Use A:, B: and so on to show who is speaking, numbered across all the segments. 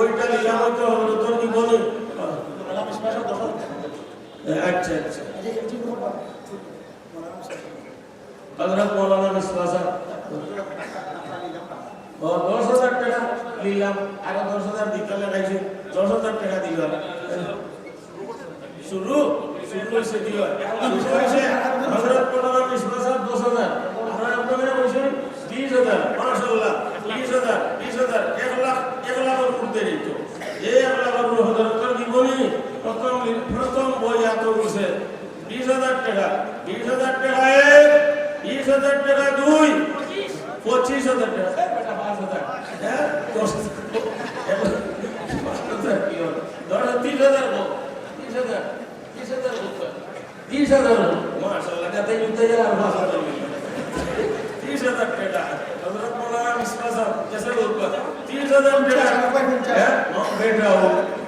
A: বইটা নিলাম হয়তো তোর কি বলে আচ্ছা আচ্ছা হযরত মাওলানা মিসবাহ সাহেব 10,000 টাকা নিলাম আরো 10,000 দিতে লাগাইছে 10,000 টাকা দিলাম শুরু হয়েছে দিল শুরু হয়েছে হযরত মাওলানা মিসবাহ সাহেব 10,000 আমরা আপনাদের বলছেন 20,000 মাশাআল্লাহ 20,000 1 লাখ করতে দিত এই 1 লাখ হযরতের জীবনী প্রথম বই এত হয়েছে 20,000 টাকা 20,000 টাকা 1 20,000 টাকা 2 25,000 টাকা 5,000 হ্যাঁ 10,000 মাশাআল্লাহ যাতে নিতে গেলে আর 5,000 30,000 টাকা হযরত মাওলানা মিসবাহ সাহেব जैसे बोलता 30,000 টাকা है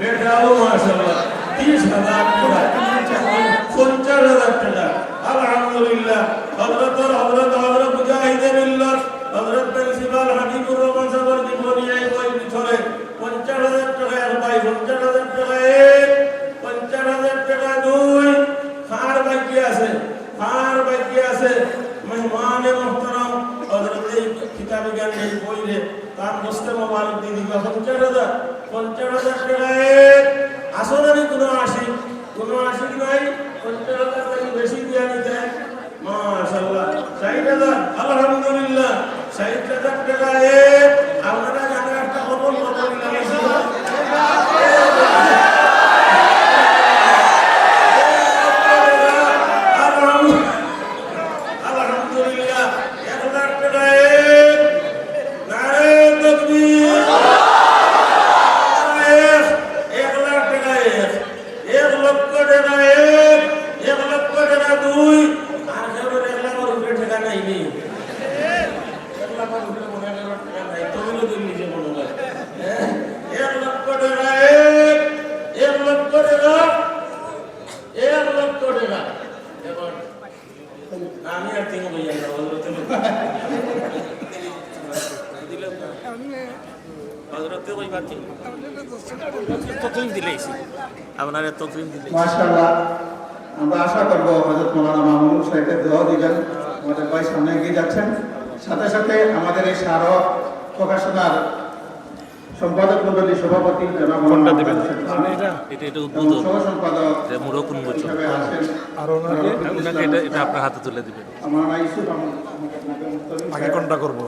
A: बेटा हो माशाल्लाह 30,000 টাকা 50,000 টাকা আলহামদুলিল্লাহ হযরত মুজাহিদ বিল্লাহ হযরত প্রিন্সিপাল হাবিবুর রহমান সাহেবের জীবনী এই বই ভিতরে 50,000 টাকা আর ভাই 50,000 টাকা 1 50,000 টাকা 2 খার বাকি আছে মেহমান মুহতারাম হযরত এই কিতাবে জ্ঞান এই বইরে তার দস্তে মোবারক দিয়ে দিবা 50,000 টাকা 1 আসলে কোনো আশিক নাই 50,000 টাকা বেশি দিয়া নিতে মাশাআল্লাহ 60,000 আলহামদুলিল্লাহ 60,000 টাকা 1 আপনারা জানেন একটা খবর লাগাইছি আমি আর তিন বই না হযরতে ওই বাকি তকরিম দিলেইছি আপনারা তকরিম দিলেই
B: মাশাআল্লাহ আমরা আশা করব হযরত মাওলানা মামুনুল সাহেবকে দোয়া দিবেন আমাদের ভাই সামনে এগিয়ে যাচ্ছেন সাথে সাথে আমাদের এই স্মারক প্রকাশনার সম্পাদক মণ্ডলী সভাপতি জনাব
C: কোনটা দিবেন এটা উদ্বোধন
B: সহ সম্পাদক
C: যে মুরক উন্মোচন
B: হিসেবে আছেন
C: আর ওনাকে এটা আপনার হাতে তুলে দিবেন
B: মাওলানা ইউসুফ
C: আগে কোনটা করব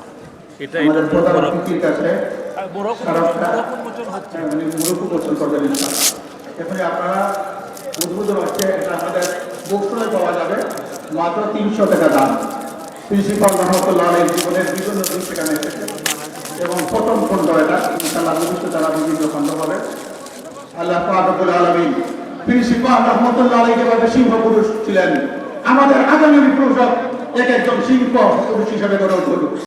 C: এটা
B: আমাদের প্রধান অতিথির কাছে
C: মুরক উন্মোচন হচ্ছে
B: উনি মুরক উন্মোচন করবেন ইনশাআল্লাহ এখানে আপনারা উদ্বোধন হচ্ছে এটা আমাদের বক্তব্যে পাওয়া যাবে মাত্র 300 টাকা দাম প্রিন্সিপাল রহমতুল্লাহ আলাইহির জীবনের বিভিন্ন দিক সেখানে এসেছে এবং প্রথম খণ্ড এটা ইনশাআল্লাহ ভবিষ্যতে তারা বিভিন্ন খণ্ড হবে আল্লাহ পাক রব্বুল আলামিন প্রিন্সিপাল রহমতুল্লাহ আলাইহি যেভাবে সিংহ পুরুষ ছিলেন আমাদের আগামী প্রজন্ম একজন সিংহ পুরুষ হিসেবে গড়ে উঠুক।